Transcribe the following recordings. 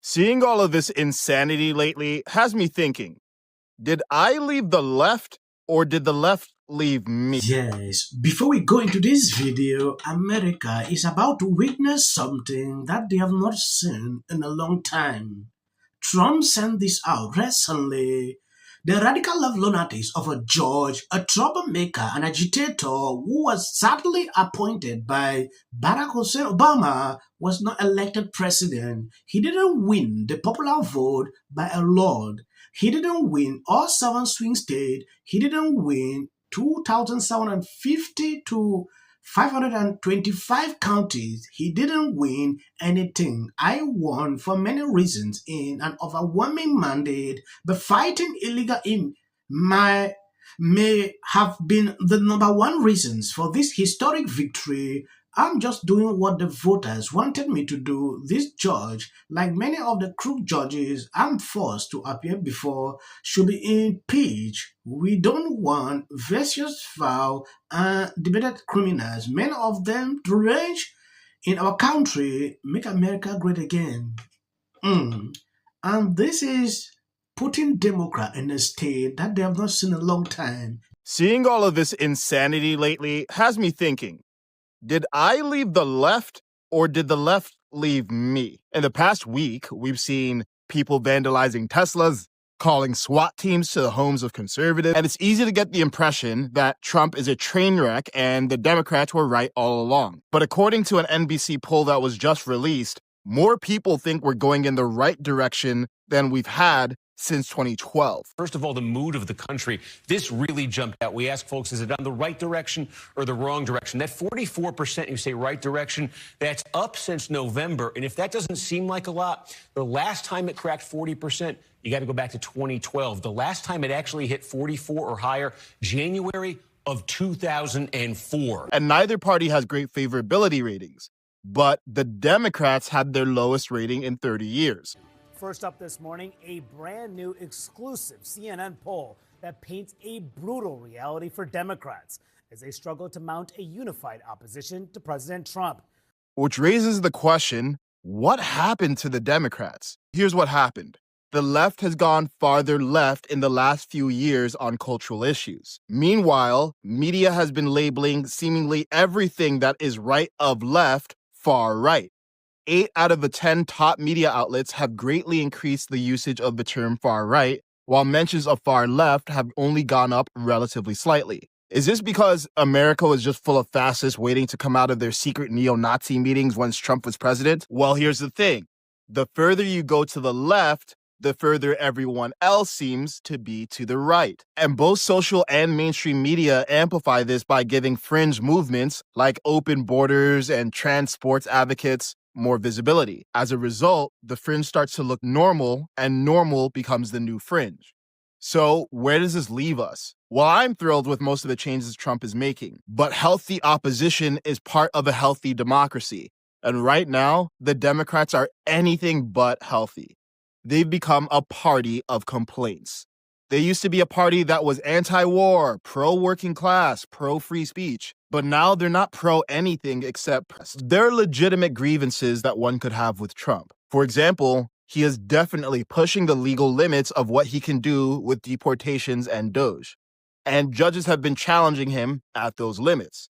Seeing all of this insanity lately has me thinking, did I leave the left or did the left leave me? Yes, before we go into this video, America is about to witness something that they have not seen in a long time. Trump sent this out recently. The radical left lunatics of a George, a troublemaker, an agitator who was sadly appointed by Barack Hussein Obama, was not elected president. He didn't win the popular vote by a lot. He didn't win all 7 swing states. He didn't win 2,750 to 525 counties. He didn't win anything. I won for many reasons in an overwhelming mandate, but fighting illegal may have been the number one reasons for this historic victory. I'm just doing what the voters wanted me to do. This judge, like many of the crook judges I'm forced to appear before, should be impeached. We don't want vicious, foul, and debated criminals, many of them deranged in our country, make America great again. And this is putting Democrat in a state that they have not seen in a long time. Seeing all of this insanity lately has me thinking, did I leave the left or did the left leave me? In the past week, we've seen people vandalizing Teslas, calling SWAT teams to the homes of conservatives, and it's easy to get the impression that Trump is a train wreck and the Democrats were right all along. But according to an NBC poll that was just released, more people think we're going in the right direction than we've had since 2012. First of all, the mood of the country, this really jumped out. We asked folks, is it on the right direction or the wrong direction? That 44% you say right direction, that's up since November. And if that doesn't seem like a lot, the last time it cracked 40%, you got to go back to 2012. The last time it actually hit 44 or higher, January of 2004. And neither party has great favorability ratings, but the Democrats had their lowest rating in 30 years. First up this morning, a brand new exclusive CNN poll that paints a brutal reality for Democrats as they struggle to mount a unified opposition to President Trump. Which raises the question, what happened to the Democrats? Here's what happened. The left has gone farther left in the last few years on cultural issues. Meanwhile, media has been labeling seemingly everything that is right of left far right. 8 out of the 10 top media outlets have greatly increased the usage of the term far right, while mentions of far left have only gone up relatively slightly. Is this because America was just full of fascists waiting to come out of their secret neo-Nazi meetings once Trump was president? Well, here's the thing. The further you go to the left, the further everyone else seems to be to the right. And both social and mainstream media amplify this by giving fringe movements like open borders and trans sports advocates more visibility. As a result, the fringe starts to look normal, and normal becomes the new fringe. So where does this leave us? Well, I'm thrilled with most of the changes Trump is making, but healthy opposition is part of a healthy democracy. And right now, the Democrats are anything but healthy. They've become a party of complaints. They used to be a party that was anti-war, pro-working class, pro-free speech. But now they're not pro-anything except there are legitimate grievances that one could have with Trump. For example, he is definitely pushing the legal limits of what he can do with deportations and DOJ. And judges have been challenging him at those limits.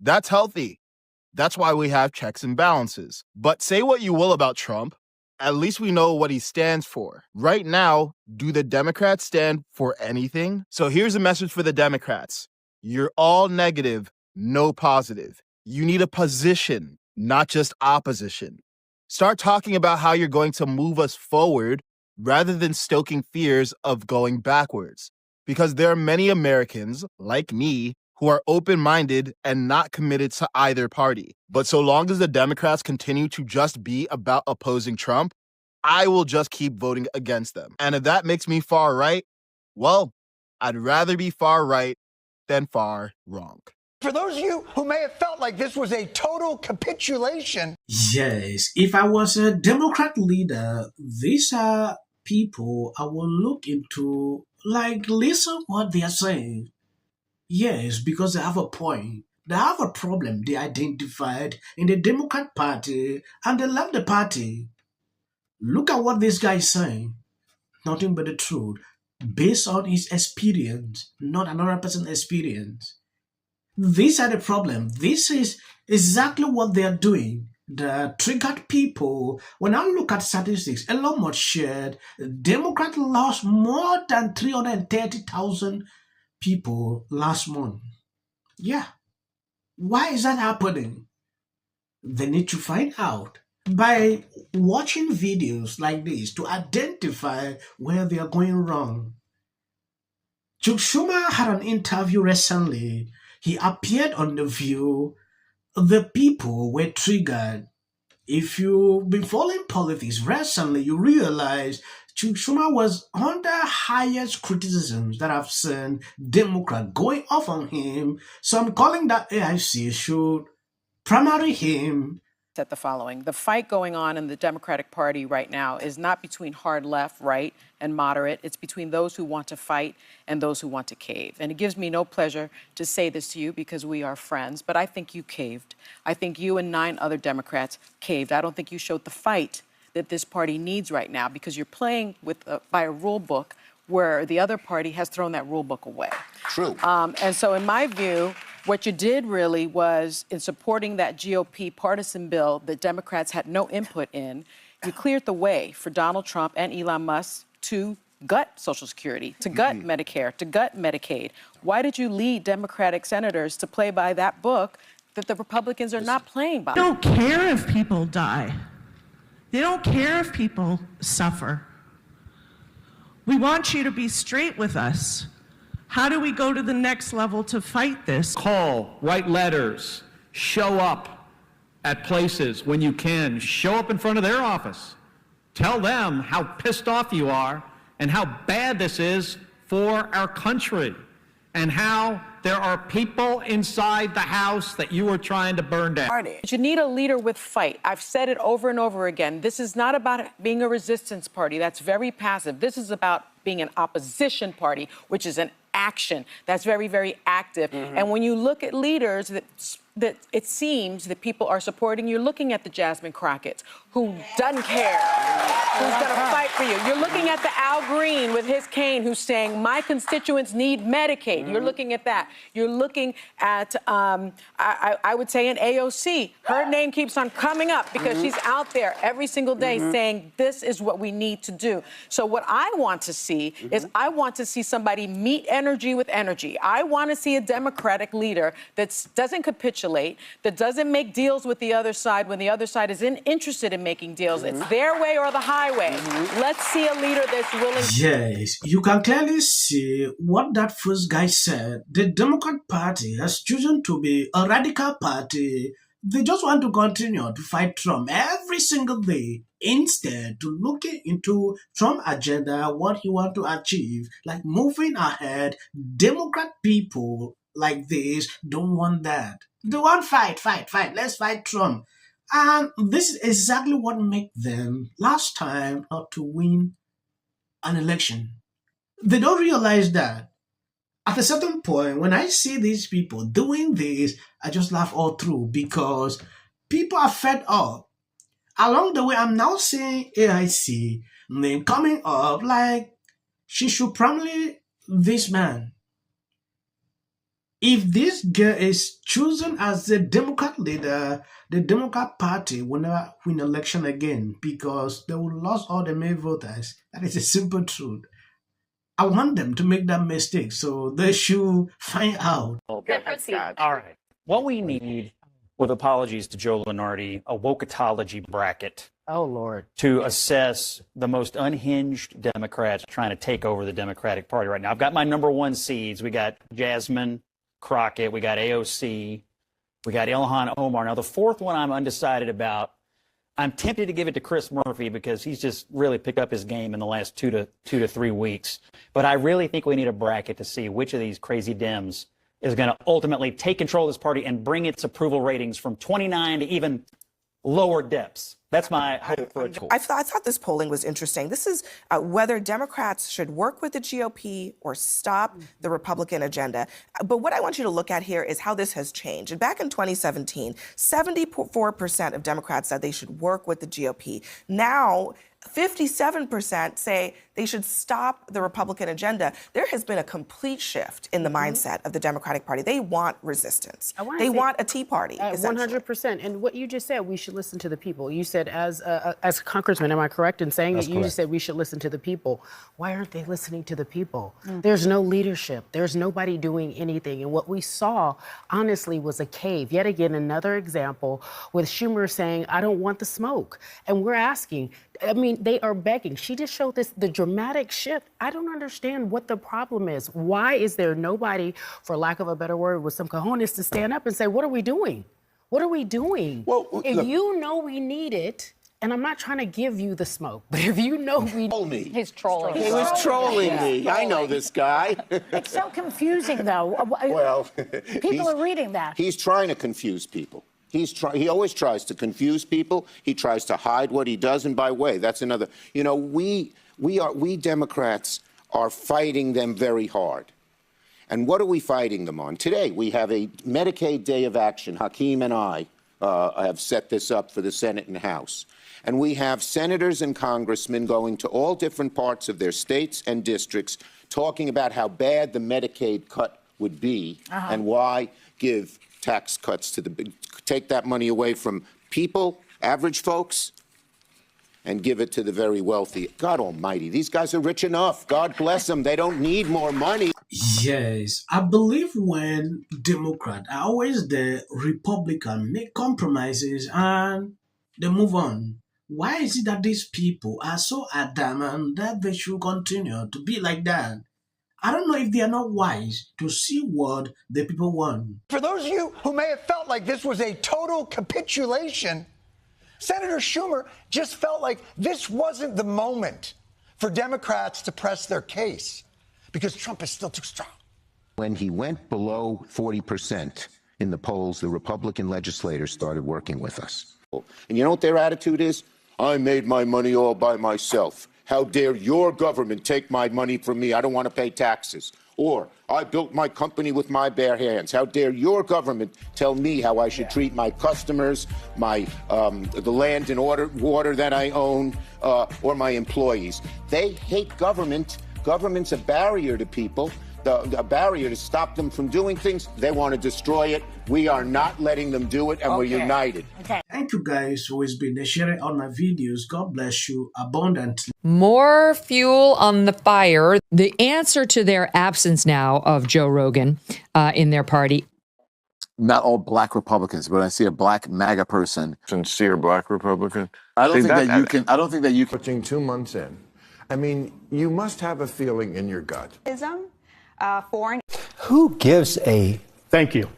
That's healthy. That's why we have checks and balances. But say what you will about Trump, at least we know what he stands for. Right now, do the Democrats stand for anything? So here's a message for the Democrats. You're all negative, no positive. You need a position, not just opposition. Start talking about how you're going to move us forward rather than stoking fears of going backwards. Because there are many Americans, like me, who are open-minded and not committed to either party. But so long as the Democrats continue to just be about opposing Trump, I will just keep voting against them. And if that makes me far right, well, I'd rather be far right than far wrong. For those of you who may have felt like this was a total capitulation. Yes, if I was a Democrat leader, these are people I will look into, like, listen what they are saying. Yes, because they have a point. They have a problem they identified in the Democrat Party, and they left the party. Look at what this guy is saying. Nothing but the truth. Based on his experience, not another person's experience. These are the problem. This is exactly what they are doing. The triggered people. When I look at statistics, Elon Musk shared, Democrats lost more than 330,000 people last month. Yeah. Why is that happening? They need to find out by watching videos like this to identify where they are going wrong. Chuck Schumer had an interview recently. He appeared on The View. The people were triggered. If you've been following politics recently, you realize Chuck Schumer was under highest criticisms that I've seen Democrat going off on him. So I'm calling that AIC should primary him. Said the following: the fight going on in the Democratic Party right now is not between hard left, right, and moderate. It's between those who want to fight and those who want to cave. And it gives me no pleasure to say this to you because we are friends, but I think you caved. I think you and 9 other Democrats caved. I don't think you showed the fight that this party needs right now because you're playing with by a rule book where the other party has thrown that rule book away. True. And so in my view, what you did really was, in supporting that GOP partisan bill that Democrats had no input in, you cleared the way for Donald Trump and Elon Musk to gut Social Security, to gut Medicare, to gut Medicaid. Why did you lead Democratic senators to play by that book that the Republicans are not playing by? They don't care if people die. They don't care if people suffer. We want you to be straight with us. How do we go to the next level to fight this? Call, write letters, show up at places when you can. Show up in front of their office. Tell them how pissed off you are and how bad this is for our country and how there are people inside the house that you are trying to burn down. But you need a leader with fight. I've said it over and over again. This is not about being a resistance party. That's very passive. This is about being an opposition party, which is an action. That's very, very active. And when you look at leaders that it seems that people are supporting, you're looking at the Jasmine Crockett's, who doesn't care, who's going to fight for you. You're looking at the Al Green with his cane, who's saying, my constituents need Medicaid. You're looking at that. You're looking at, I would say, an AOC. Her name keeps on coming up because she's out there every single day saying, this is what we need to do. So what I want to see is I want to see somebody meet energy with energy. I want to see a Democratic leader that doesn't capitulate, that doesn't make deals with the other side when the other side isn't interested in making deals. It's their way or the highway. Let's see a leader that's willing. Yes, you can clearly see what that first guy said. The Democrat Party has chosen to be a radical party. They just want to continue to fight Trump every single day instead to looking into Trump's agenda, what he wants to achieve, like moving ahead. Democrat people like this don't want that. They want fight. Let's fight Trump. And this is exactly what made them last time not to win an election. They don't realize that. At a certain point, when I see these people doing this, I just laugh all through because people are fed up. Along the way, I'm now seeing AIC name coming up like she should probably this man. If this girl is chosen as the Democrat leader, the Democrat Party will never win election again because they will lose all the male voters. That is a simple truth. I want them to make that mistake, so they should find out. All right. What we need, with apologies to Joe Lenardi, a wokeatology bracket. Oh, Lord. To assess the most unhinged Democrats trying to take over the Democratic Party right now. I've got my number 1 seeds. We got Jasmine Crockett, we got AOC, we got Ilhan Omar. Now, the 4th one I'm undecided about. I'm tempted to give it to Chris Murphy because he's just really picked up his game in the last 2 to 3 weeks. But I really think we need a bracket to see which of these crazy Dems is going to ultimately take control of this party and bring its approval ratings from 29 to even lower depths. That's my hope for it. I thought this polling was interesting. This is whether Democrats should work with the GOP or stop the Republican agenda. But what I want you to look at here is how this has changed. And back in 2017, 74% of Democrats said they should work with the GOP. Now, 57% say they should stop the Republican agenda. There has been a complete shift in the mindset of the Democratic Party. They want resistance. They want a Tea Party, essentially. 100%. And what you just said, we should listen to the people. You said, as a congressman, am I correct in saying that you just said we should listen to the people? Why aren't they listening to the people? There's no leadership. There's nobody doing anything. And what we saw, honestly, was a cave. Yet again, another example with Schumer saying, I don't want the smoke. And we're asking, I mean, they are begging. She just showed the dramatic shift. I don't understand what the problem is. Why is there nobody, for lack of a better word, with some cojones to stand up and say, what are we doing? What are we doing? Well, if look, you know we need it, and I'm not trying to give you the smoke, but if you know we need it. He's trolling. He was trolling me. I know this guy. It's so confusing, though. Well, people are reading that. He's trying to confuse people. He always tries to confuse people. He tries to hide what he does, and by way, that's another. You know, we Democrats are fighting them very hard. And what are we fighting them on? Today, we have a Medicaid Day of Action. Hakeem and I have set this up for the Senate and House. And we have senators and congressmen going to all different parts of their states and districts talking about how bad the Medicaid cut would be and why give tax cuts to take that money away from people, average folks, and give it to the very wealthy. God almighty, these guys are rich enough. God bless them. They don't need more money. Yes, I believe when Democrats are always the Republican make compromises and they move on. Why is it that these people are so adamant that they should continue to be like that? I don't know if they are not wise to see what the people want. For those of you who may have felt like this was a total capitulation, Senator Schumer just felt like this wasn't the moment for Democrats to press their case because Trump is still too strong. When he went below 40% in the polls, the Republican legislators started working with us. And you know what their attitude is? I made my money all by myself. How dare your government take my money from me? I don't want to pay taxes. Or, I built my company with my bare hands. How dare your government tell me how I should treat my customers, my the land and water that I own, or my employees? They hate government. Government's a barrier to people, a barrier to stop them from doing things. They want to destroy it. We are not letting them do it, and we're united. Thank you guys who has been sharing all my videos. God bless you abundantly. More fuel on the fire. The answer to their absence now of Joe Rogan in their party. Not all black Republicans, but I see a black MAGA person. Sincere black Republican. I don't think that you can. I don't think that you can. Putting 2 months in. I mean, you must have a feeling in your gut. Who gives a... Thank you.